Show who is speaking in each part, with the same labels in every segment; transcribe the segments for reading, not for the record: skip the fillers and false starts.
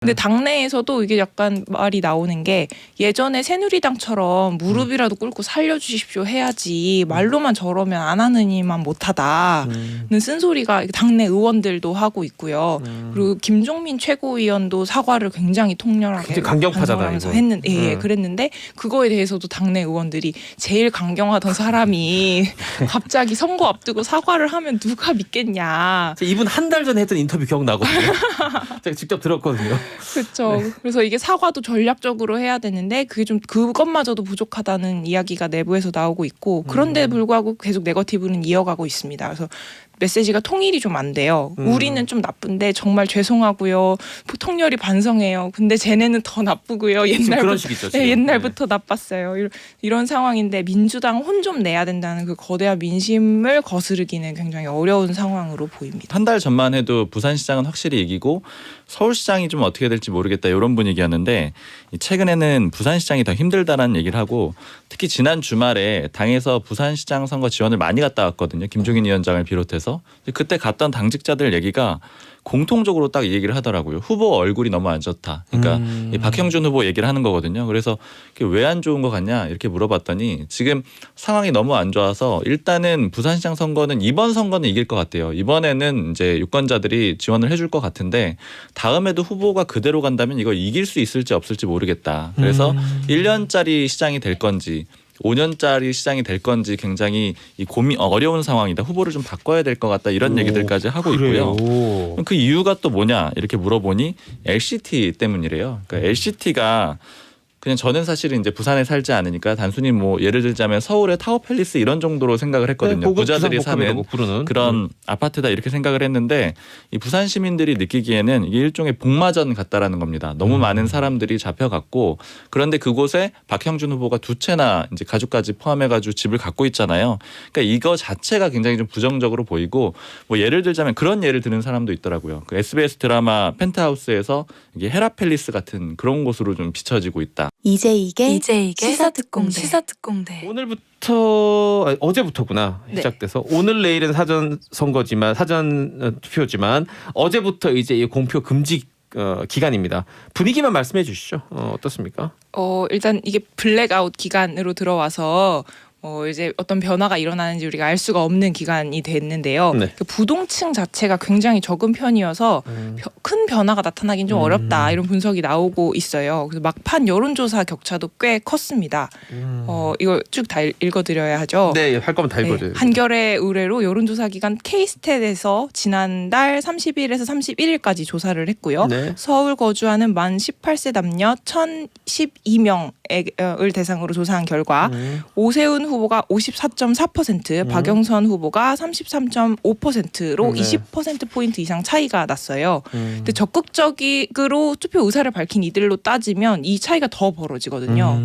Speaker 1: 근데 당내에서도 이게 약간 말이 나오는 게 예전에 새누리당처럼 무릎이라도 꿇고 살려주십시오 해야지 말로만 저러면 안 하느니만 못하다는 쓴소리가 당내 의원들도 하고 있고요. 그리고 김종민 최고위원도 사과를 굉장히 통렬하게
Speaker 2: 강경파잖아요.
Speaker 1: 그랬는데 그거에 대해서도 당내 의원들이 제일 강경하던 사람이 갑자기 선거 앞두고 사과를 하면 누가 믿겠냐.
Speaker 2: 이분 한 달 전에 했던 인터뷰 기억나거든요. 제가 직접 들었거든요.
Speaker 1: 그렇죠. 네. 그래서 이게 사과도 전략적으로 해야 되는데 그게 좀 그것마저도 부족하다는 이야기가 내부에서 나오고 있고 그런데 불구하고 계속 네거티브는 이어가고 있습니다. 그래서 메시지가 통일이 좀 안 돼요. 우리는 좀 나쁜데 정말 죄송하고요. 통렬히 반성해요. 근데 쟤네는 더 나쁘고요.
Speaker 2: 그런 식이죠.
Speaker 1: 네, 옛날부터 나빴어요. 이런 상황인데 민주당 혼 좀 내야 된다는 그 거대한 민심을 거스르기는 굉장히 어려운 상황으로 보입니다.
Speaker 3: 한 달 전만 해도 부산시장은 확실히 이기고 서울시장이 좀 어떻게 될지 모르겠다 이런 분위기였는데 최근에는 부산시장이 더 힘들다라는 얘기를 하고 특히 지난 주말에 당에서 부산시장 선거 지원을 많이 갔다 왔거든요. 김종인 위원장을 비롯해서. 그때 갔던 당직자들 얘기가 공통적으로 딱 이 얘기를 하더라고요. 후보 얼굴이 너무 안 좋다. 그러니까 이 박형준 후보 얘기를 하는 거거든요. 그래서 왜 안 좋은 것 같냐 이렇게 물어봤더니 지금 상황이 너무 안 좋아서 일단은 부산시장 선거는 이번 선거는 이길 것 같아요. 이번에는 이제 유권자들이 지원을 해줄 것 같은데 다음에도 후보가 그대로 간다면 이걸 이길 수 있을지 없을지 모르겠다. 그래서 1년짜리 시장이 될 건지 5년짜리 시장이 될 건지 굉장히 어려운 상황이다. 후보를 좀 바꿔야 될 것 같다. 이런 얘기들까지 하고 있고요. 그 이유가 또 뭐냐 이렇게 물어보니 LCT 때문이래요. 그러니까 LCT가 그냥 저는 사실은 이제 부산에 살지 않으니까 단순히 뭐 예를 들자면 서울의 타워팰리스 이런 정도로 생각을 했거든요.
Speaker 2: 네,
Speaker 3: 부자들이 사는
Speaker 2: 부르는
Speaker 3: 그런 아파트다 이렇게 생각을 했는데 이 부산 시민들이 느끼기에는 이게 일종의 복마전 같다라는 겁니다. 너무 많은 사람들이 잡혀갔고 그런데 그곳에 박형준 후보가 두 채나 이제 가족까지 포함해가지고 집을 갖고 있잖아요. 그러니까 이거 자체가 굉장히 좀 부정적으로 보이고 뭐 예를 들자면 그런 예를 드는 사람도 있더라고요. 그 SBS 드라마 펜트하우스에서 이게 헤라팰리스 같은 그런 곳으로 좀 비춰지고 있다.
Speaker 4: 이제 이게 시사특공대.
Speaker 2: 오늘부터 어제부터구나 시작돼서 오늘 내일은 사전 선거지만 사전 투표지만 어제부터 이제 이 공표 금지 기간입니다. 분위기만 말씀해 주시죠. 어떻습니까?
Speaker 1: 일단 이게 블랙아웃 기간으로 들어와서 이제 어떤 변화가 일어나는지 우리가 알 수가 없는 기간이 됐는데요.
Speaker 2: 네.
Speaker 1: 그 부동층 자체가 굉장히 적은 편이어서 큰 변화가 나타나긴 좀 어렵다 이런 분석이 나오고 있어요. 그래서 막판 여론조사 격차도 꽤 컸습니다. 이거 쭉 다 읽어드려야 하죠.
Speaker 2: 네, 할 거면 다 읽어줘요.
Speaker 1: 한겨레 의뢰로 여론조사 기관 K스탯에서 지난달 30일에서 31일까지 조사를 했고요.
Speaker 2: 네.
Speaker 1: 서울 거주하는 만 18세 남녀 1,012명을 대상으로 조사한 결과 오세훈 후보가 54.4%, 박영선 후보가 33.5%로 20%포인트 이상 차이가 났어요. 근데 적극적으로 투표 의사를 밝힌 이들로 따지면 이 차이가 더 벌어지거든요.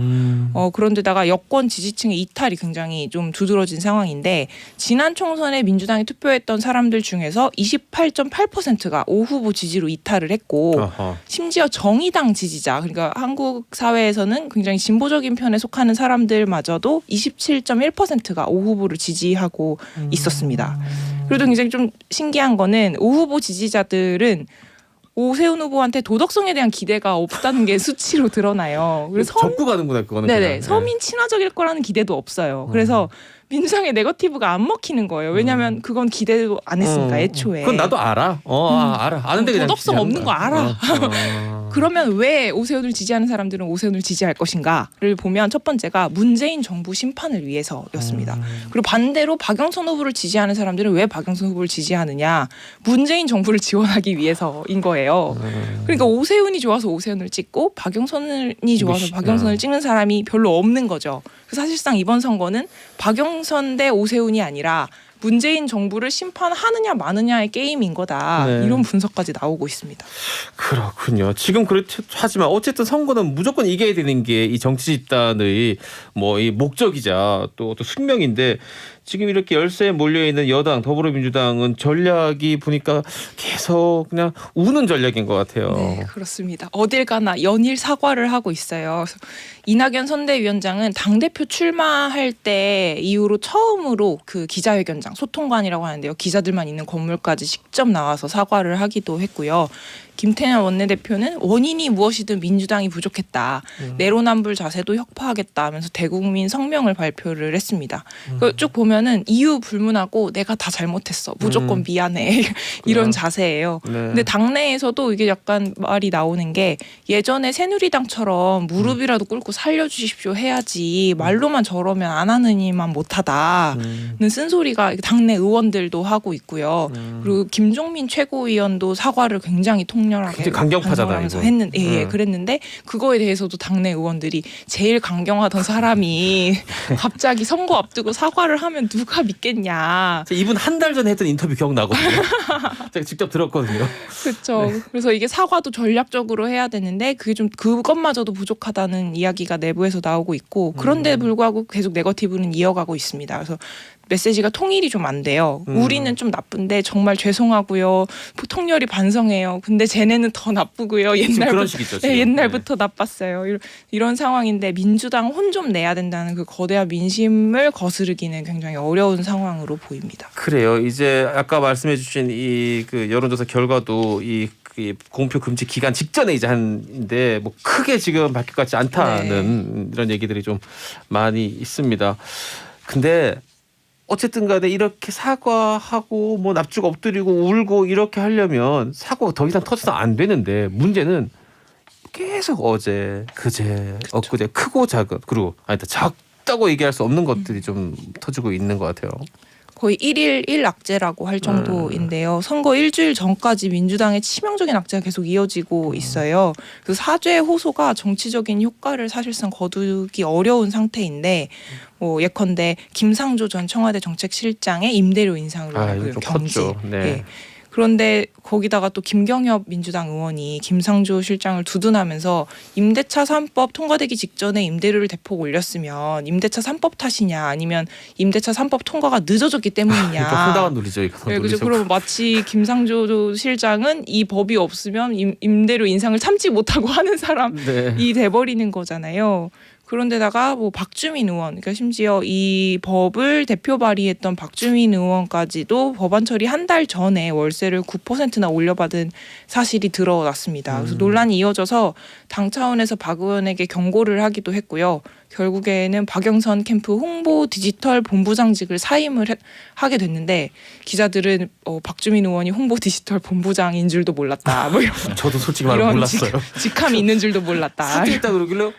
Speaker 1: 그런데다가 여권 지지층의 이탈이 굉장히 좀 두드러진 상황인데 지난 총선에 민주당에 투표했던 사람들 중에서 28.8%가 오 후보 지지로 이탈을 했고 심지어 정의당 지지자 그러니까 한국 사회에서는 굉장히 진보적인 편에 속하는 사람들마저도 27.1%가 오 후보를 지지하고 있었습니다. 그래도 굉장히 좀 신기한 거는 오 후보 지지자들은 오세훈 후보한테 도덕성에 대한 기대가 없다는 게 수치로 드러나요. 그래서
Speaker 2: 접고 가는구나 그거는.
Speaker 1: 네네. 서민 친화적일 거라는 기대도 없어요. 그래서 민주당의 네거티브가 안 먹히는 거예요. 왜냐하면 그건 기대도 안 했으니까 애초에.
Speaker 2: 그건 나도 알아. 알아. 아는데 그냥
Speaker 1: 도덕성 없는 거 알아. 그러면 왜 오세훈을 지지하는 사람들은 오세훈을 지지할 것인가를 보면 첫 번째가 문재인 정부 심판을 위해서였습니다. 그리고 반대로 박영선 후보를 지지하는 사람들은 왜 박영선 후보를 지지하느냐. 문재인 정부를 지원하기 위해서인 거예요. 그러니까 오세훈이 좋아서 오세훈을 찍고 박영선이 좋아서 박영선을 찍는 사람이 별로 없는 거죠. 그래서 사실상 이번 선거는 박영선 대 오세훈이 아니라 문재인 정부를 심판하느냐 마느냐의 게임인 거다.
Speaker 2: 네.
Speaker 1: 이런 분석까지 나오고 있습니다.
Speaker 2: 그렇군요. 지금 그렇죠. 하지만 어쨌든 선거는 무조건 이겨야 되는 게 이 정치 집단의 뭐 이 목적이자 또 숙명인데 지금 이렇게 열세에 몰려있는 여당 더불어민주당은 전략이 보니까 계속 그냥 우는 전략인 것 같아요.
Speaker 1: 네, 그렇습니다. 어딜 가나 연일 사과를 하고 있어요. 그래서 이낙연 선대위원장은 당대표 출마할 때 이후로 처음으로 그 기자회견장, 소통관이라고 하는데요. 기자들만 있는 건물까지 직접 나와서 사과를 하기도 했고요. 김태년 원내대표는 원인이 무엇이든 민주당이 부족했다. 내로남불 자세도 혁파하겠다 하면서 대국민 성명을 발표를 했습니다. 쭉 보면은 이유 불문하고 내가 다 잘못했어. 무조건 미안해. 이런 자세예요.
Speaker 2: 네.
Speaker 1: 근데 당내에서도 이게 약간 말이 나오는 게 예전에 새누리당처럼 무릎이라도 꿇고 살려주십시오 해야지 말로만 저러면 안 하느니만 못하다는 쓴소리가 당내 의원들도 하고 있고요. 그리고 김종민 최고위원도 사과를 굉장히 통렬하게
Speaker 2: 굉장히 강경파잖아요,
Speaker 1: 반성하면서
Speaker 2: 이거.
Speaker 1: 했는 그랬는데 그거에 대해서도 당내 의원들이 제일 강경하던 사람이 갑자기 선거 앞두고 사과를 하면 누가 믿겠냐.
Speaker 2: 이분 한 달 전에 했던 인터뷰 기억나거든요. 제가 직접 들었거든요.
Speaker 1: 그렇죠. 그래서 이게 사과도 전략적으로 해야 되는데 그게 좀 그것마저도 부족하다는 이야기가 내부에서 나오고 있고 그런데 불구하고 계속 네거티브는 이어가고 있습니다. 그래서 메시지가 통일이 좀 안 돼요. 우리는 좀 나쁜데 정말 죄송하고요. 통렬히 반성해요. 근데 쟤네는 더 나쁘고요.
Speaker 2: 그런 식이죠, 지금.
Speaker 1: 옛날부터 나빴어요. 이런 상황인데 민주당 혼 좀 내야 된다는 그 거대한 민심을 거스르기는 굉장히 어려운 상황으로 보입니다.
Speaker 2: 그래요. 이제 아까 말씀해주신 이 그 여론조사 결과도 이 공표 금지 기간 직전에 이제 한데 뭐 크게 지금 바뀔 것 같지 않다는 이런 얘기들이 좀 많이 있습니다. 근데 어쨌든 간에 이렇게 사과하고 뭐 납죽 엎드리고 울고 이렇게 하려면 사고가 더 이상 터져서 안 되는데 문제는 계속 어제 그제 엊그제 크고 작은 그리고 아니다 작다고 얘기할 수 없는 것들이 좀 터지고 있는 것 같아요.
Speaker 1: 거의 1일 1악재라고 할 정도인데요. 선거 일주일 전까지 민주당의 치명적인 악재가 계속 이어지고 있어요. 그래서 사죄 호소가 정치적인 효과를 사실상 거두기 어려운 상태인데 뭐 예컨대 김상조 전 청와대 정책실장의 임대료 인상으로
Speaker 2: 이거 좀
Speaker 1: 경제.
Speaker 2: 컸죠. 네.
Speaker 1: 그런데 거기다가 또 김경엽 민주당 의원이 김상조 실장을 두둔하면서 임대차 3법 통과되기 직전에 임대료를 대폭 올렸으면 임대차 3법 탓이냐 아니면 임대차 3법 통과가 늦어졌기 때문이냐.
Speaker 2: 그러니까 황당한 논리죠. 이거.
Speaker 1: 네, 그죠. 그러면 마치 김상조 실장은 이 법이 없으면 임대료 인상을 참지 못하고 하는 사람이 돼버리는 거잖아요. 그런데다가 뭐 박주민 의원, 그러니까 심지어 이 법을 대표 발의했던 박주민 의원까지도 법안 처리 한 달 전에 월세를 9%나 올려받은 사실이 드러났습니다. 그래서 논란이 이어져서 당 차원에서 박 의원에게 경고를 하기도 했고요. 결국에는 박영선 캠프 홍보 디지털 본부장직을 사임을 하게 됐는데 기자들은 박주민 의원이 홍보 디지털 본부장인 줄도 몰랐다. 뭐 이런
Speaker 2: 저도 솔직히 말하면 몰랐어요.
Speaker 1: 직함이 있는 줄도 몰랐다.
Speaker 2: 사퇴했다 그러길래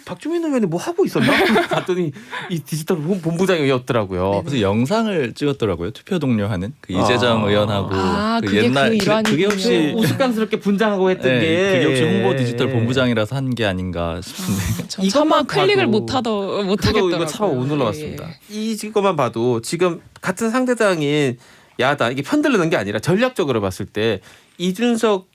Speaker 2: 박주민 의원이 뭐 하고 있었나? 봤더니 이 디지털 본부장이었더라고요.
Speaker 3: 그래서 영상을 찍었더라고요. 투표 동료하는 그 이재정 의원하고 그
Speaker 1: 그게
Speaker 3: 옛날
Speaker 1: 그 일환이군요.
Speaker 3: 그게 혹시
Speaker 2: 우스꽝스럽게 분장하고 했던 게
Speaker 3: 그게 혹시 홍보 디지털 본부장이라서 한 게 아닌가 싶은데
Speaker 1: 전 차마 클릭을
Speaker 2: 봐도
Speaker 1: 못하겠더라고요.
Speaker 2: 이거 차마 못 눌러봤습니다. 이것만 봐도 지금 같은 상대당인 야당 이게 편들르는 게 아니라 전략적으로 봤을 때 이준석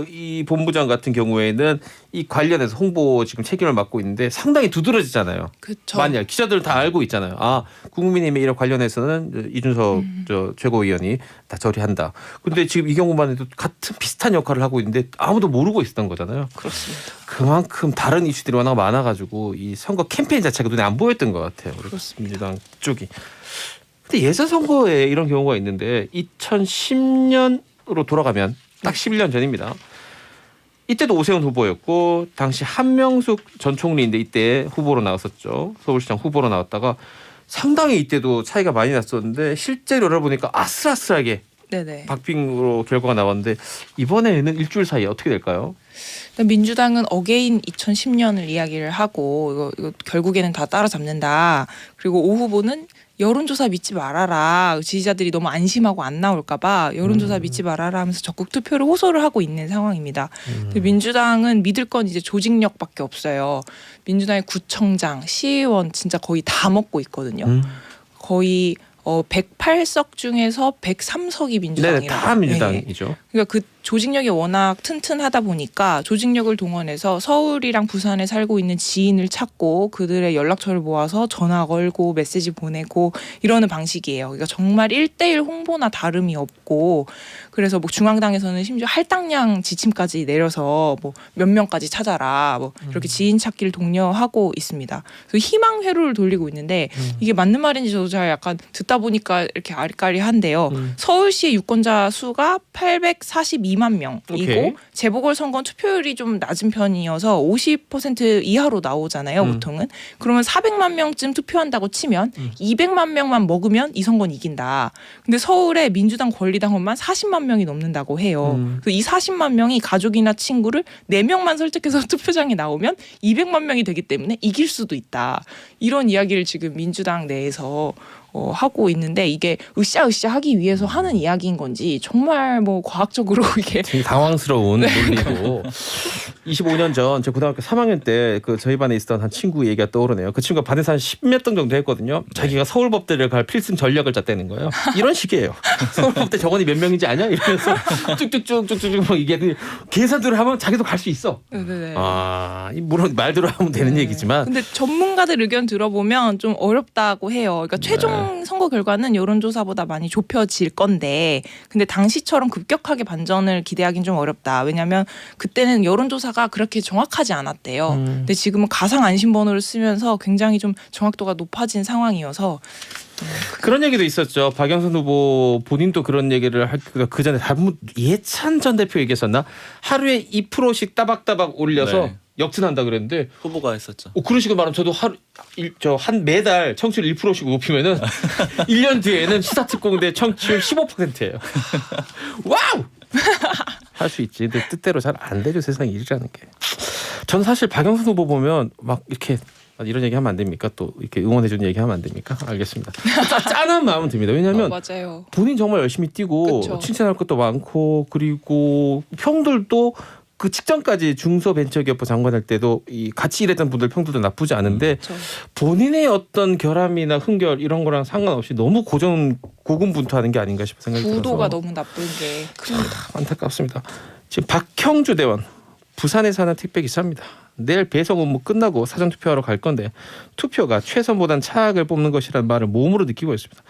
Speaker 2: 이 본부장 같은 경우에는 이 관련해서 홍보 지금 책임을 맡고 있는데 상당히 두드러지잖아요.
Speaker 1: 그쵸.
Speaker 2: 만약 기자들 다 알고 있잖아요. 국민의힘의 이런 관련해서는 이준석 최고위원이 다 처리한다. 근데 지금 이 경우만 해도 같은 비슷한 역할을 하고 있는데 아무도 모르고 있었던 거잖아요.
Speaker 1: 그렇습니다.
Speaker 2: 그만큼 다른 이슈들이 워낙 많아가지고 이 선거 캠페인 자체가 눈에 안 보였던 것 같아요.
Speaker 1: 그렇습니다.
Speaker 2: 민주당 쪽이. 근데 예전 선거에 이런 경우가 있는데 2010년으로 돌아가면 딱 11년 전입니다. 이때도 오세훈 후보였고 당시 한명숙 전 총리인데 이때 후보로 나왔었죠. 서울시장 후보로 나왔다가 상당히 이때도 차이가 많이 났었는데 실제로 열어보니까 아슬아슬하게
Speaker 1: 네네.
Speaker 2: 박빙으로 결과가 나왔는데 이번에는 일주일 사이에 어떻게 될까요?
Speaker 1: 민주당은 어게인 2010년을 이야기를 하고 이거 결국에는 다 따라잡는다. 그리고 오 후보는 여론조사 믿지 말아라. 지지자들이 너무 안심하고 안 나올까 봐 여론조사 믿지 말아라 하면서 적극 투표를 호소를 하고 있는 상황입니다. 근데 민주당은 믿을 건 이제 조직력밖에 없어요. 민주당의 구청장, 시의원 진짜 거의 다 먹고 있거든요. 거의 108석 중에서 103석이 민주당이라고.
Speaker 2: 네, 다 민주당이죠.
Speaker 1: 그러니까 그 조직력이 워낙 튼튼하다 보니까 조직력을 동원해서 서울이랑 부산에 살고 있는 지인을 찾고 그들의 연락처를 모아서 전화 걸고 메시지 보내고 이러는 방식이에요. 그러니까 정말 1대1 홍보나 다름이 없고 그래서 뭐 중앙당에서는 심지어 할당량 지침까지 내려서 뭐 몇 명까지 찾아라 뭐 이렇게 지인 찾기를 독려하고 있습니다. 그래서 희망 회로를 돌리고 있는데 이게 맞는 말인지 저도 잘 약간 듣다 보니까 이렇게 아리까리한데요. 서울시의 유권자 수가 842만 명이고
Speaker 2: 오케이.
Speaker 1: 재보궐선거 투표율이 좀 낮은 편이어서 50% 이하로 나오잖아요. 보통은. 그러면 400만 명쯤 투표한다고 치면 200만 명만 먹으면 이 선거는 이긴다. 근데 서울의 민주당 권리당원만 40만 명이 넘는다고 해요. 그래서 이 40만 명이 가족이나 친구를 4명만 설득해서 투표장에 나오면 200만 명이 되기 때문에 이길 수도 있다. 이런 이야기를 지금 민주당 내에서 하고 있는데 이게 으쌰으쌰 하기 위해서 하는 이야기인 건지 정말 뭐 과학적으로 이게
Speaker 2: 되게 당황스러운 논리고 25년 전 제 고등학교 3학년 때 그 저희 반에 있었던 한 친구 얘기가 떠오르네요. 그 친구가 반에서 한 10몇 등 정도 했거든요. 자기가 서울법대를 갈 필승 전략을 짰다는 거예요. 이런 식이에요. 서울법대 정원이 몇 명인지 아냐? 이러면서 쭉쭉쭉쭉쭉 막 이게 계산들을 하면 자기도 갈 수 있어.
Speaker 1: 네네.
Speaker 2: 물론 말대로 하면 되는 얘기지만
Speaker 1: 근데 전문가들 의견 들어보면 좀 어렵다고 해요. 그러니까 최종 선거 결과는 여론조사보다 많이 좁혀질 건데 근데 당시처럼 급격하게 반전을 기대하기는 좀 어렵다. 왜냐하면 그때는 여론조사가 그렇게 정확하지 않았대요. 근데 지금은 가상 안심번호를 쓰면서 굉장히 좀 정확도가 높아진 상황이어서
Speaker 2: 그런 얘기도 있었죠. 박영선 후보 본인도 그런 얘기를 그 전에 예찬 전 대표 얘기했었나? 하루에 2%씩 따박따박 올려서
Speaker 3: 네.
Speaker 2: 역전한다 그랬는데
Speaker 3: 후보가 했었죠.
Speaker 2: 그런 식으로 말하면 저도 한 매달 청취율 1%씩 높이면은 1년 뒤에는 시사특공대 청취율 15%예요. 와우! 할 수 있지. 근데 뜻대로 잘 안 되죠. 세상 일이라는 게. 전 사실 박영선 후보 보면 막 이렇게 이런 얘기 하면 안 됩니까? 또 이렇게 응원해주는 얘기 하면 안 됩니까? 알겠습니다. 짠한 마음은 듭니다. 왜냐하면
Speaker 1: 맞아요.
Speaker 2: 본인 정말 열심히 뛰고
Speaker 1: 그쵸.
Speaker 2: 칭찬할 것도 많고 그리고 평들도 그 직전까지 중소벤처기업부 장관 할 때도 이 같이 일했던 분들 평들도 나쁘지 않은데
Speaker 1: 그쵸.
Speaker 2: 본인의 어떤 결함이나 흥결 이런 거랑 상관없이 너무 고군분투하는 게 아닌가 싶은 생각이 들어서
Speaker 1: 구도가 너무 나쁜 게 큽니다.
Speaker 2: 안타깝습니다. 지금 박형주 대원 부산에 사는 택배 기사입니다. 내일 배송 업무 끝나고 사전 투표하러 갈 건데 투표가 최선보단 차악을 뽑는 것이라는 말을 몸으로 느끼고 있습니다.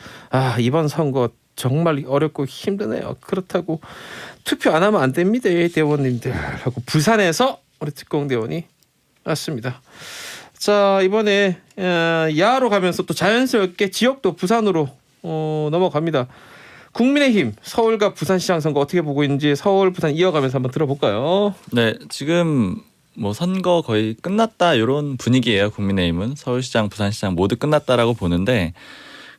Speaker 2: 이번 선거 정말 어렵고 힘드네요. 그렇다고 투표 안 하면 안 됩니다. 대원님들 하고 부산에서 우리 특공대원이 왔습니다. 자 이번에 야로 가면서 또 자연스럽게 지역도 부산으로 넘어갑니다. 국민의힘 서울과 부산시장 선거 어떻게 보고 있는지 서울 부산 이어가면서 한번 들어볼까요?
Speaker 3: 네, 지금 뭐 선거 거의 끝났다 이런 분위기예요. 국민의힘은 서울시장, 부산시장 모두 끝났다라고 보는데,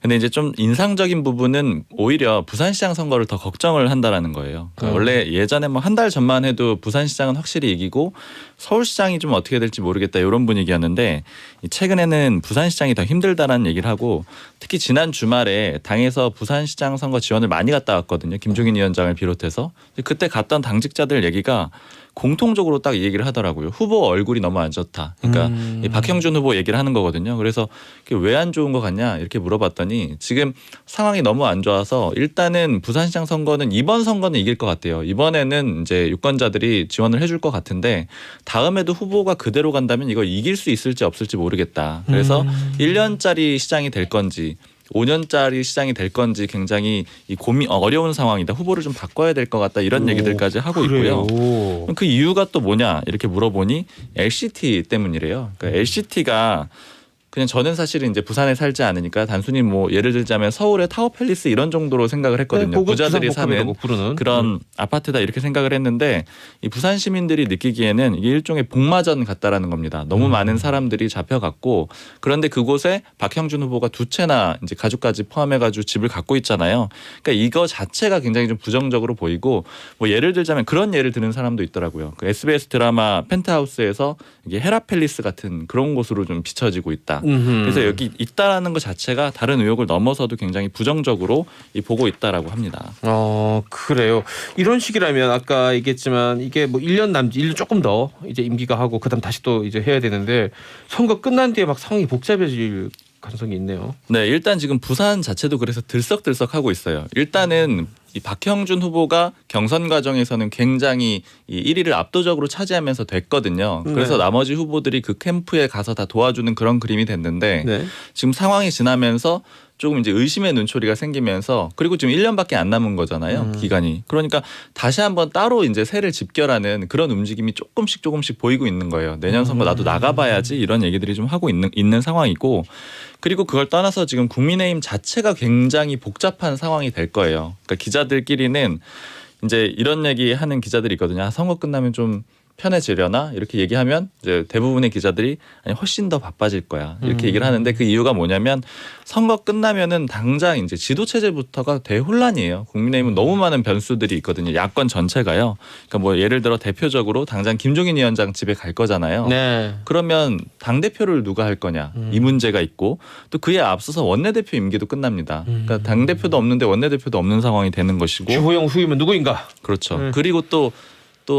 Speaker 3: 근데 이제 좀 인상적인 부분은 오히려 부산시장 선거를 더 걱정을 한다라는 거예요. 그러니까 원래 예전에 뭐 한 달 전만 해도 부산시장은 확실히 이기고 서울시장이 좀 어떻게 될지 모르겠다 이런 분위기였는데 최근에는 부산시장이 더 힘들다라는 얘기를 하고 특히 지난 주말에 당에서 부산시장 선거 지원을 많이 갔다 왔거든요. 김종인 위원장을 비롯해서. 그때 갔던 당직자들 얘기가 공통적으로 딱 이 얘기를 하더라고요. 후보 얼굴이 너무 안 좋다. 그러니까 이 박형준 후보 얘기를 하는 거거든요. 그래서 왜 안 좋은 것 같냐 이렇게 물어봤더니 지금 상황이 너무 안 좋아서 일단은 부산시장 선거는 이번 선거는 이길 것 같아요. 이번에는 이제 유권자들이 지원을 해줄 것 같은데 다음에도 후보가 그대로 간다면 이거 이길 수 있을지 없을지 모르겠다. 그래서 1년짜리 시장이 될 건지 5년짜리 시장이 될 건지 굉장히 이 어려운 상황이다. 후보를 좀 바꿔야 될 것 같다. 이런 얘기들까지 하고 있고요. 그럼 그 이유가 또 뭐냐 이렇게 물어보니 LCT 때문이래요. 그러니까 LCT가 그냥 저는 사실은 이제 부산에 살지 않으니까 단순히 뭐 예를 들자면 서울의 타워팰리스 이런 정도로 생각을 했거든요. 부자들이 사는 그런 아파트다 이렇게 생각을 했는데 이 부산 시민들이 느끼기에는 이게 일종의 복마전 같다라는 겁니다. 너무 많은 사람들이 잡혀갔고 그런데 그곳에 박형준 후보가 두 채나 이제 가족까지 포함해가지고 집을 갖고 있잖아요. 그러니까 이거 자체가 굉장히 좀 부정적으로 보이고 뭐 예를 들자면 그런 예를 드는 사람도 있더라고요. 그 SBS 드라마 펜트하우스에서 이게 헤라팰리스 같은 그런 곳으로 좀 비춰지고 있다. 그래서 여기 있다라는 것 자체가 다른 의혹을 넘어서도 굉장히 부정적으로 보고 있다라고 합니다.
Speaker 2: 그래요. 이런 식이라면 아까 얘기했지만 이게 뭐 1년 남짓 1년 조금 더 이제 임기가 하고 그다음 다시 또 이제 해야 되는데 선거 끝난 뒤에 막 상황이 복잡해질 가능성이 있네요.
Speaker 3: 네, 일단 지금 부산 자체도 그래서 들썩들썩하고 있어요. 일단은 이 박형준 후보가 경선 과정에서는 굉장히 이 1위를 압도적으로 차지하면서 됐거든요. 그래서
Speaker 2: 네.
Speaker 3: 나머지 후보들이 그 캠프에 가서 다 도와주는 그런 그림이 됐는데
Speaker 2: 네.
Speaker 3: 지금 상황이 지나면서 조금 이제 의심의 눈초리가 생기면서 그리고 지금 1년밖에 안 남은 거잖아요. 기간이. 그러니까 다시 한번 따로 이제 세를 집결하는 그런 움직임이 조금씩 보이고 있는 거예요. 내년 선거 나도 나가봐야지 이런 얘기들이 좀 하고 있는 상황이고 그리고 그걸 떠나서 지금 국민의힘 자체가 굉장히 복잡한 상황이 될 거예요. 그러니까 기자들끼리는 이제 이런 얘기하는 기자들이 있거든요. 아, 선거 끝나면 좀 편해지려나 이렇게 얘기하면 이제 대부분의 기자들이 아니 훨씬 더 바빠질 거야 이렇게 얘기를 하는데 그 이유가 뭐냐면 선거 끝나면은 당장 이제 지도 체제부터가 대혼란이에요. 국민의힘은 너무 많은 변수들이 있거든요. 야권 전체가요. 그러니까 뭐 예를 들어 대표적으로 당장 김종인 위원장 집에 갈 거잖아요.
Speaker 2: 네.
Speaker 3: 그러면 당 대표를 누가 할 거냐 이 문제가 있고 또 그에 앞서서 원내대표 임기도 끝납니다. 그러니까 당 대표도 없는데 원내대표도 없는 상황이 되는 것이고
Speaker 2: 주호영 후임은 누구인가?
Speaker 3: 그렇죠. 그리고 또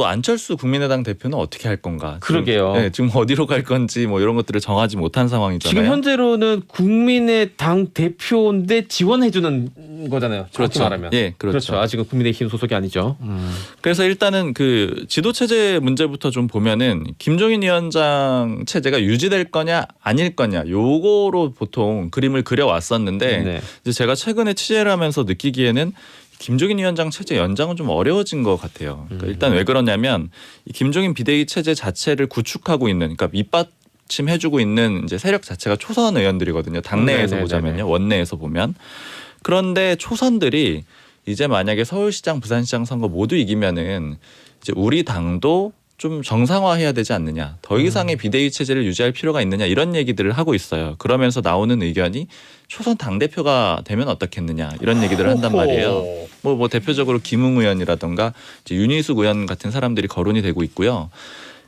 Speaker 3: 안철수 국민의당 대표는 어떻게 할 건가?
Speaker 2: 그러게요.
Speaker 3: 지금 어디로 갈 건지 뭐 이런 것들을 정하지 못한 상황이잖아요.
Speaker 2: 지금 현재로는 국민의당 대표인데 지원해주는 거잖아요.
Speaker 3: 그렇죠.
Speaker 2: 말하면.
Speaker 3: 예, 그렇죠.
Speaker 2: 아직은 국민의힘 소속이 아니죠.
Speaker 3: 그래서 일단은 그 지도 체제 문제부터 좀 보면은 김종인 위원장 체제가 유지될 거냐 아닐 거냐 요거로 보통 그림을 그려왔었는데
Speaker 2: 네.
Speaker 3: 이제 제가 최근에 취재를 하면서 느끼기에는 김종인 위원장 체제 연장은 좀 어려워진 것 같아요. 그러니까 일단 왜 그러냐면 이 김종인 비대위 체제 자체를 구축하고 있는, 그러니까 밑받침해주고 있는 이제 세력 자체가 초선 의원들이거든요. 당내에서 보자면요, 원내에서 보면. 그런데 초선들이 이제 만약에 서울시장, 부산시장 선거 모두 이기면은 이제 우리 당도 좀 정상화해야 되지 않느냐. 더 이상의 비대위 체제를 유지할 필요가 있느냐. 이런 얘기들을 하고 있어요. 그러면서 나오는 의견이 초선 당대표가 되면 어떻겠느냐. 이런 얘기들을 한단 말이에요. 뭐 대표적으로 김웅 의원이라든가 이제 윤희숙 의원 같은 사람들이 거론이 되고 있고요.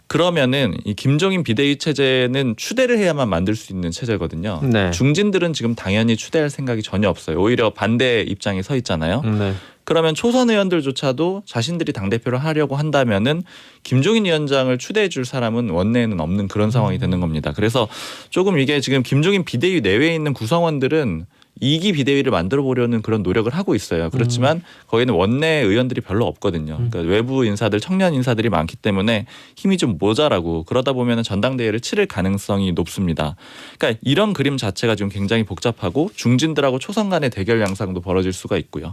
Speaker 3: 그러면은 이 김종인 비대위 체제는 추대를 해야만 만들 수 있는 체제거든요.
Speaker 2: 네.
Speaker 3: 중진들은 지금 당연히 추대할 생각이 전혀 없어요. 오히려 반대 입장에 서 있잖아요.
Speaker 2: 네.
Speaker 3: 그러면 초선 의원들조차도 자신들이 당대표를 하려고 한다면은 김종인 위원장을 추대해 줄 사람은 원내에는 없는 그런 상황이 되는 겁니다. 그래서 조금 이게 지금 김종인 비대위 내외에 있는 구성원들은 2기 비대위를 만들어 보려는 그런 노력을 하고 있어요. 그렇지만 거기는 원내 의원들이 별로 없거든요. 그러니까 외부 인사들, 청년 인사들이 많기 때문에 힘이 좀 모자라고 그러다 보면 전당대회를 치를 가능성이 높습니다. 그러니까 이런 그림 자체가 지금 굉장히 복잡하고 중진들하고 초선 간의 대결 양상도 벌어질 수가 있고요.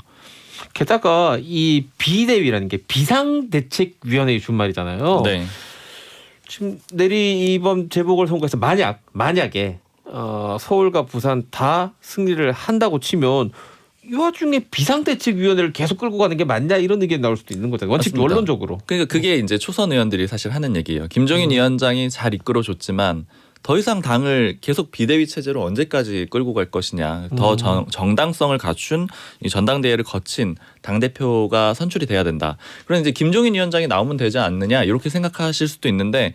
Speaker 2: 게다가 이 비대위라는 게 비상대책위원회의 준말이잖아요.
Speaker 3: 네.
Speaker 2: 지금 내리 이번 재보궐선거에서 만약에 서울과 부산 다 승리를 한다고 치면 이 와중에 비상대책위원회를 계속 끌고 가는 게 맞냐 이런 의견이 나올 수도 있는 거잖아요. 원칙
Speaker 3: 맞습니다.
Speaker 2: 원론적으로.
Speaker 3: 그러니까 그게 이제 초선 의원들이 사실 하는 얘기예요. 김종인 위원장이 잘 이끌어줬지만 더 이상 당을 계속 비대위 체제로 언제까지 끌고 갈 것이냐. 더 정당성을 갖춘 이 전당대회를 거친 당대표가 선출이 돼야 된다. 그럼 이제 김종인 위원장이 나오면 되지 않느냐 이렇게 생각하실 수도 있는데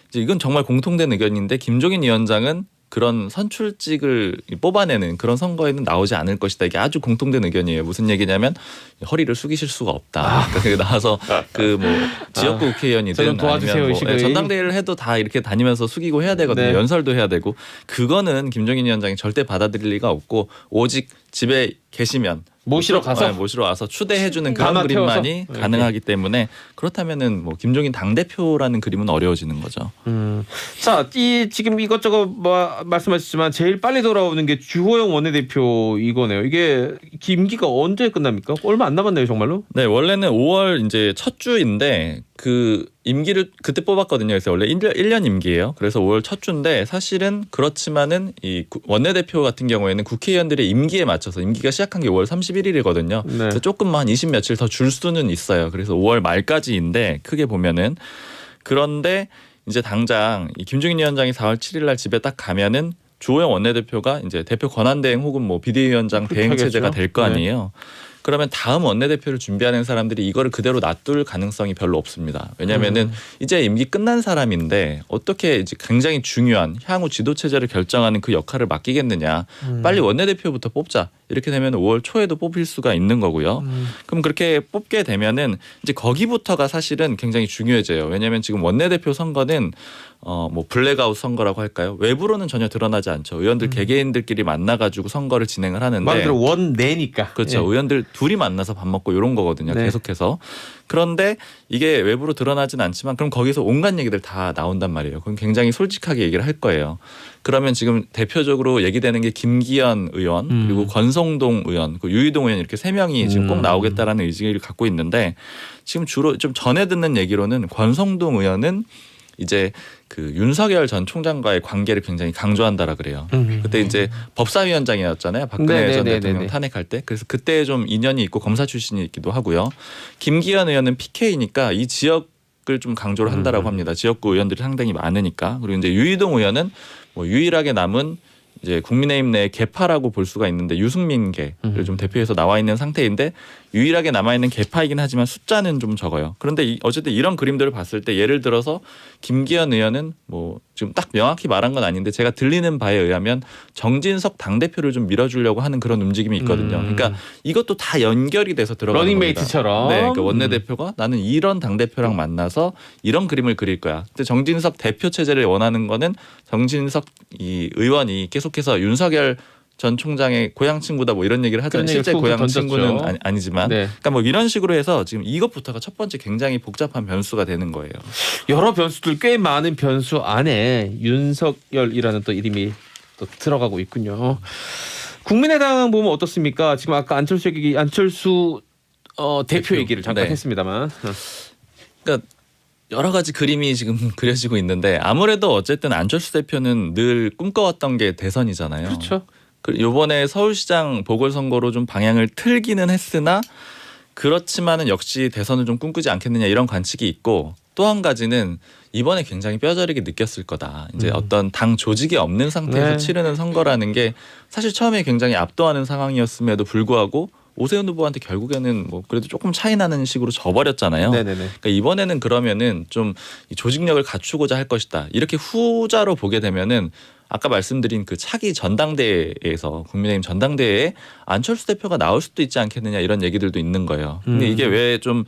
Speaker 3: 이제 이건 정말 공통된 의견인데 김종인 위원장은 그런 선출직을 뽑아내는 그런 선거에는 나오지 않을 것이다. 이게 아주 공통된 의견이에요. 무슨 얘기냐면 허리를 숙이실 수가 없다. 그러니까 나와서 그 뭐 지역구 국회의원이든
Speaker 2: 도와주세요,
Speaker 3: 아니면 뭐 전당대회를 해도 다 이렇게 다니면서 숙이고 해야 되거든요.
Speaker 2: 네.
Speaker 3: 연설도 해야 되고 그거는 김종인 위원장이 절대 받아들일 리가 없고 오직 집에 계시면
Speaker 2: 모시러 가서
Speaker 3: 모시러 와서 추대해주는 그런
Speaker 2: 가마
Speaker 3: 그림만이
Speaker 2: 태워서?
Speaker 3: 가능하기 때문에 그렇다면은 뭐 김종인 당 대표라는 그림은 어려워지는 거죠.
Speaker 2: 자, 이 지금 이것저것 말씀하셨지만 제일 빨리 돌아오는 게 주호영 원내대표 이거네요. 이게 임기가 언제 끝납니까? 얼마 안 남았네요, 정말로.
Speaker 3: 네, 원래는 5월 이제 첫 주인데 그 임기를 그때 뽑았거든요. 그래서 원래 1년 임기예요. 그래서 5월 첫 주인데 사실은 그렇지만은 이 원내대표 같은 경우에는 국회의원들의 임기에 맞춰서 임기가 시작한 게 5월 31일이거든요.
Speaker 2: 네.
Speaker 3: 그래서 조금만 20 며칠 더 줄 수는 있어요. 그래서 5월 말까지인데 크게 보면은 그런데 이제 당장 이 김종인 위원장이 4월 7일 날 집에 딱 가면은 주호영 원내대표가 이제 대표 권한대행 혹은 뭐 비대위원장 대행 체제가 될 거 아니에요. 그러면 다음 원내대표를 준비하는 사람들이 이거를 그대로 놔둘 가능성이 별로 없습니다. 왜냐하면은 이제 임기 끝난 사람인데 어떻게 이제 굉장히 중요한 향후 지도 체제를 결정하는 그 역할을 맡기겠느냐. 빨리 원내대표부터 뽑자. 이렇게 되면 5월 초에도 뽑힐 수가 있는 거고요. 그럼 그렇게 뽑게 되면은 이제 거기부터가 사실은 굉장히 중요해져요. 왜냐하면 지금 원내대표 선거는 뭐 블랙아웃 선거라고 할까요? 외부로는 전혀 드러나지 않죠. 의원들 개개인들끼리 만나가지고 선거를 진행을 하는데
Speaker 2: 말 그대로 원내니까.
Speaker 3: 그렇죠.
Speaker 2: 예.
Speaker 3: 의원들 둘이 만나서 밥 먹고 이런 거거든요.
Speaker 2: 네.
Speaker 3: 계속해서. 그런데 이게 외부로 드러나진 않지만 그럼 거기서 온갖 얘기들 다 나온단 말이에요. 그럼 굉장히 솔직하게 얘기를 할 거예요. 그러면 지금 대표적으로 얘기되는 게 김기현 의원 그리고 권성동 의원, 그 유희동 의원 이렇게 세 명이 지금 꼭 나오겠다라는 의지를 갖고 있는데 지금 주로 좀 전해 듣는 얘기로는 권성동 의원은 이제 그 윤석열 전 총장과의 관계를 굉장히 강조한다라 그래요. 그때 이제 법사위원장이었잖아요. 박근혜 전 대통령 탄핵할 때. 그래서 그때 좀 인연이 있고 검사 출신이기도 하고요. 김기현 의원은 PK니까 이 지역을 좀 강조를 한다라고 합니다. 지역구 의원들이 상당히 많으니까. 그리고 이제 유희동 의원은 뭐 유일하게 남은 이제 국민의힘 내 개파라고 볼 수가 있는데 유승민계를 좀 대표해서 나와 있는 상태인데 유일하게 남아있는 개파이긴 하지만 숫자는 좀 적어요. 그런데 어쨌든 이런 그림들을 봤을 때 예를 들어서 김기현 의원은 뭐 지금 딱 명확히 말한 건 아닌데 제가 들리는 바에 의하면 정진석 당대표를 좀 밀어주려고 하는 그런 움직임이 있거든요. 그러니까 이것도 다 연결이 돼서 들어가는 겁니다.
Speaker 2: 러닝메이트처럼.
Speaker 3: 네, 그러니까 원내대표가 나는 이런 당대표랑 만나서 이런 그림을 그릴 거야. 근데 정진석 대표 체제를 원하는 거는 정진석 이 의원이 계속해서 윤석열 전 총장의 고향 친구다 뭐 이런 얘기를 하잖아요. 실제 고향
Speaker 2: 던졌죠.
Speaker 3: 친구는 아니지만
Speaker 2: 네.
Speaker 3: 그러니까 뭐 이런 식으로 해서 지금 이것부터가 첫 번째 굉장히 복잡한 변수가 되는 거예요.
Speaker 2: 여러 변수들 꽤 많은 변수 안에 윤석열이라는 또 이름이 또 들어가고 있군요. 국민의당 보면 어떻습니까? 지금 아까 안철수 대표 얘기를 잠깐
Speaker 3: 네.
Speaker 2: 했습니다만.
Speaker 3: 그러니까 여러 가지 그림이 지금 그려지고 있는데 아무래도 어쨌든 안철수 대표는 늘 꿈꿔왔던 게 대선이잖아요.
Speaker 2: 그렇죠.
Speaker 3: 이번에 서울시장 보궐선거로 좀 방향을 틀기는 했으나 그렇지만은 역시 대선을 좀 꿈꾸지 않겠느냐 이런 관측이 있고 또 한 가지는 이번에 굉장히 뼈저리게 느꼈을 거다. 이제 어떤 당 조직이 없는 상태에서
Speaker 2: 네.
Speaker 3: 치르는 선거라는 게 사실 처음에 굉장히 압도하는 상황이었음에도 불구하고 오세훈 후보한테 결국에는 뭐 그래도 조금 차이 나는 식으로 져버렸잖아요.
Speaker 2: 네네네.
Speaker 3: 그러니까 이번에는 그러면은 좀 이 조직력을 갖추고자 할 것이다. 이렇게 후자로 보게 되면은 아까 말씀드린 그 차기 전당대회에서 국민의힘 전당대회에 안철수 대표가 나올 수도 있지 않겠느냐 이런 얘기들도 있는 거예요. 근데 이게 왜 좀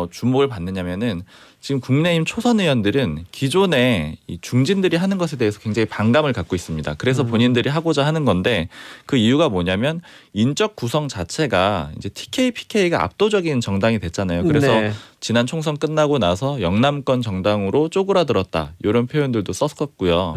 Speaker 3: 주목을 받느냐면은 지금 국민의힘 초선 의원들은 기존에 이 중진들이 하는 것에 대해서 굉장히 반감을 갖고 있습니다. 그래서 본인들이 하고자 하는 건데 그 이유가 뭐냐면 인적 구성 자체가 이제 TK, PK가 압도적인 정당이 됐잖아요. 그래서
Speaker 2: 네.
Speaker 3: 지난 총선 끝나고 나서 영남권 정당으로 쪼그라들었다 이런 표현들도 썼었고요.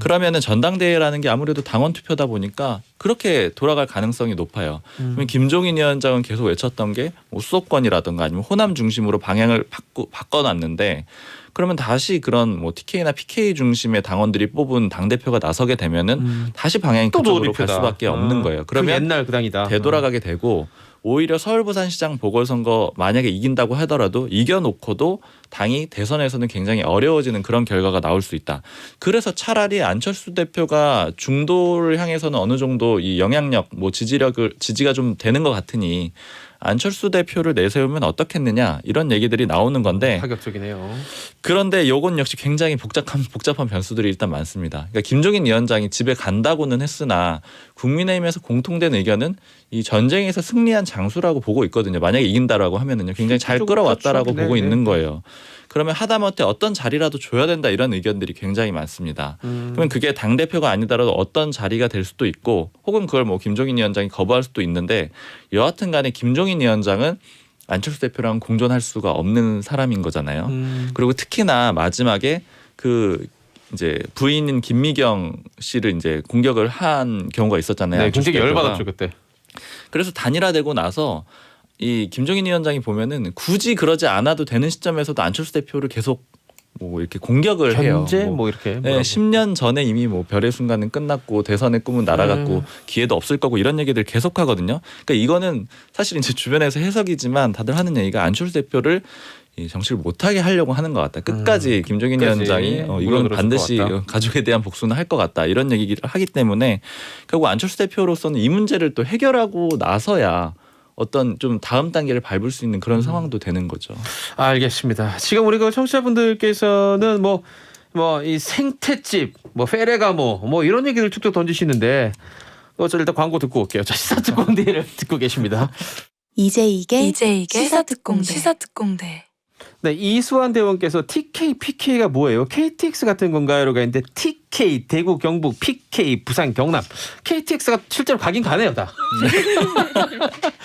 Speaker 3: 그러면은 전당대회라는 게 아무래도 당원 투표다 보니까 그렇게 돌아갈 가능성이 높아요. 그러면 김종인 위원장은 계속 외쳤던 게 뭐 수도권이라든가 아니면 호남 중심으로 방향을 바꿔놨는데 그러면 다시 그런 뭐 TK나 PK 중심의 당원들이 뽑은 당 대표가 나서게 되면은 다시 방향이
Speaker 2: 또
Speaker 3: 그쪽으로 갈
Speaker 2: 노리표다.
Speaker 3: 수밖에 없는 거예요. 그러면
Speaker 2: 옛날 그 당이다.
Speaker 3: 되돌아가게 되고 오히려 서울 부산시장 보궐선거 만약에 이긴다고 하더라도 이겨놓고도 당이 대선에서는 굉장히 어려워지는 그런 결과가 나올 수 있다. 그래서 차라리 안철수 대표가 중도를 향해서는 어느 정도 이 영향력, 뭐 지지가 좀 되는 것 같으니 안철수 대표를 내세우면 어떻겠느냐 이런 얘기들이 나오는 건데
Speaker 2: 파격적이네요.
Speaker 3: 그런데 요건 역시 굉장히 복잡한 변수들이 일단 많습니다. 그러니까 김종인 위원장이 집에 간다고는 했으나 국민의힘에서 공통된 의견은 이 전쟁에서 승리한 장수라고 보고 있거든요. 만약에 이긴다라고 하면은요, 굉장히 잘 끌어왔다라고
Speaker 2: 그렇죠.
Speaker 3: 보고
Speaker 2: 네,
Speaker 3: 있는
Speaker 2: 네.
Speaker 3: 거예요. 그러면 하다못해 어떤 자리라도 줘야 된다 이런 의견들이 굉장히 많습니다. 그러면 그게 당 대표가 아니더라도 어떤 자리가 될 수도 있고, 혹은 그걸 뭐 김종인 위원장이 거부할 수도 있는데, 여하튼간에 김종인 위원장은 안철수 대표랑 공존할 수가 없는 사람인 거잖아요. 그리고 특히나 마지막에 그 이제 부인인 김미경 씨를 이제 공격을 한 경우가 있었잖아요.
Speaker 2: 네,
Speaker 3: 안철수
Speaker 2: 굉장히
Speaker 3: 대표가.
Speaker 2: 열받았죠 그때.
Speaker 3: 그래서 단일화되고 나서 이 김종인 위원장이 보면은 굳이 그러지 않아도 되는 시점에서도 안철수 대표를 계속 뭐 이렇게 공격을 해요.
Speaker 2: 현재 뭐 이렇게.
Speaker 3: 네,
Speaker 2: 뭐라고.
Speaker 3: 10년 전에 이미 뭐 별의 순간은 끝났고 대선의 꿈은 날아갔고 기회도 없을 거고 이런 얘기들 계속 하거든요. 그러니까 이거는 사실 이제 주변에서 해석이지만 다들 하는 얘기가 안철수 대표를 이 정치를 못하게 하려고 하는 것 같다. 끝까지 김종인
Speaker 2: 끝까지
Speaker 3: 위원장이 이건
Speaker 2: 물어들었을
Speaker 3: 반드시
Speaker 2: 것 같다.
Speaker 3: 가족에 대한 복수는 할 것 같다. 이런 얘기를 하기 때문에 결국 안철수 대표로서는 이 문제를 또 해결하고 나서야 어떤 좀 다음 단계를 밟을 수 있는 그런 상황도 되는 거죠.
Speaker 2: 알겠습니다. 지금 우리 그 청취자분들께서는 뭐 이 생태집, 뭐 페레가모, 뭐 이런 얘기를 툭툭 던지시는데 저 일단 광고 듣고 올게요. 자, 시사특공대를 듣고 계십니다.
Speaker 4: 이제 이게 시사특공대.
Speaker 2: 네, 이수환 대원께서 TK, PK가 뭐예요? KTX 같은 건가요?라고 했는데 TK 대구, 경북, PK 부산, 경남. KTX가 실제로 가긴 가네요, 다.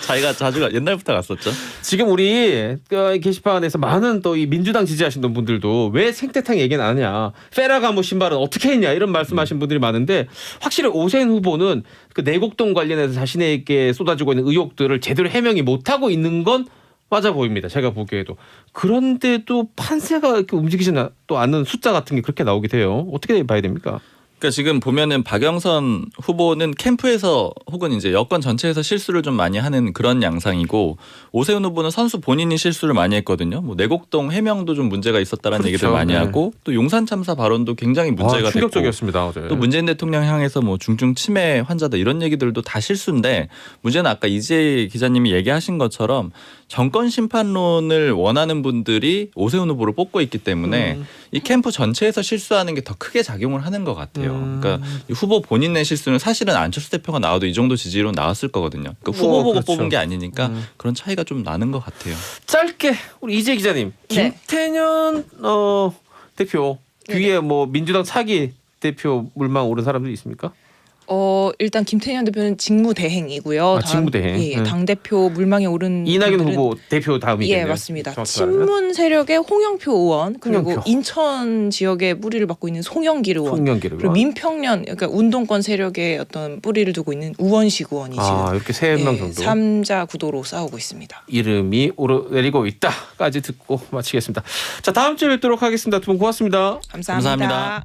Speaker 3: 자기가 자주 옛날부터 갔었죠.
Speaker 2: 지금 우리 게시판에서 많은 또 이 민주당 지지하시는 분들도 왜 생태탕 얘기는 안 하냐, 페라가모 신발은 어떻게 했냐 이런 말씀하시는 분들이 많은데 확실히 오세훈 후보는 그 내곡동 관련해서 자신에게 쏟아지고 있는 의혹들을 제대로 해명이 못하고 있는 건 맞아 보입니다. 제가 보기에도. 그런데도 판세가 이렇게 움직이지 또 않는 숫자 같은 게 그렇게 나오게 돼요. 어떻게 봐야 됩니까?
Speaker 3: 그러니까 지금 보면은 박영선 후보는 캠프에서 혹은 이제 여권 전체에서 실수를 좀 많이 하는 그런 양상이고, 오세훈 후보는 선수 본인이 실수를 많이 했거든요. 뭐 내곡동 해명도 좀 문제가 있었다라는
Speaker 2: 그렇죠.
Speaker 3: 얘기들 많이
Speaker 2: 네.
Speaker 3: 하고, 또 용산 참사 발언도 굉장히 문제가 됐고,
Speaker 2: 충격적이었습니다. 어제.
Speaker 3: 또 문재인 대통령 향해서 뭐 중증 치매 환자다 이런 얘기들도 다 실수인데, 문제는 아까 이재 기자님이 얘기하신 것처럼 정권 심판론을 원하는 분들이 오세훈 후보를 뽑고 있기 때문에 이 캠프 전체에서 실수하는 게 더 크게 작용을 하는 것 같아요. 그러니까 이 후보 본인의 실수는 사실은 안철수 대표가 나와도 이 정도 지지로 나왔을 거거든요. 그러니까 후보 보고
Speaker 2: 그렇죠.
Speaker 3: 뽑은 게 아니니까 그런 차이가 좀 나는 것 같아요.
Speaker 2: 짧게 우리 이재 기자님,
Speaker 1: 네.
Speaker 2: 김태년 대표 뒤에 뭐 민주당 차기 대표 물망 오른 사람들이 있습니까?
Speaker 1: 일단 김태년 대표는 직무대행이고요.
Speaker 2: 직무대행.
Speaker 1: 예,
Speaker 2: 네.
Speaker 1: 당대표 물망에 오른
Speaker 2: 이낙연
Speaker 1: 분들은
Speaker 2: 후보 대표 다음이겠네요.
Speaker 1: 예, 맞습니다.
Speaker 2: 정확히 말하면.
Speaker 1: 친문 세력의 홍영표 의원, 그리고
Speaker 2: 홍영표.
Speaker 1: 인천 지역에 뿌리를 받고 있는 송영길 의원,
Speaker 2: 송영길
Speaker 1: 그리고
Speaker 2: 의원.
Speaker 1: 민평년, 그러니까 운동권 세력의 어떤 뿌리를 두고 있는 우원식 의원이 지금
Speaker 2: 이렇게 세 명 정도
Speaker 1: 3자 구도로 싸우고 있습니다.
Speaker 2: 이름이 오르내리고 있다까지 듣고 마치겠습니다. 자, 다음 주에 뵙도록 하겠습니다. 두 분 고맙습니다.
Speaker 1: 감사합니다.
Speaker 3: 감사합니다.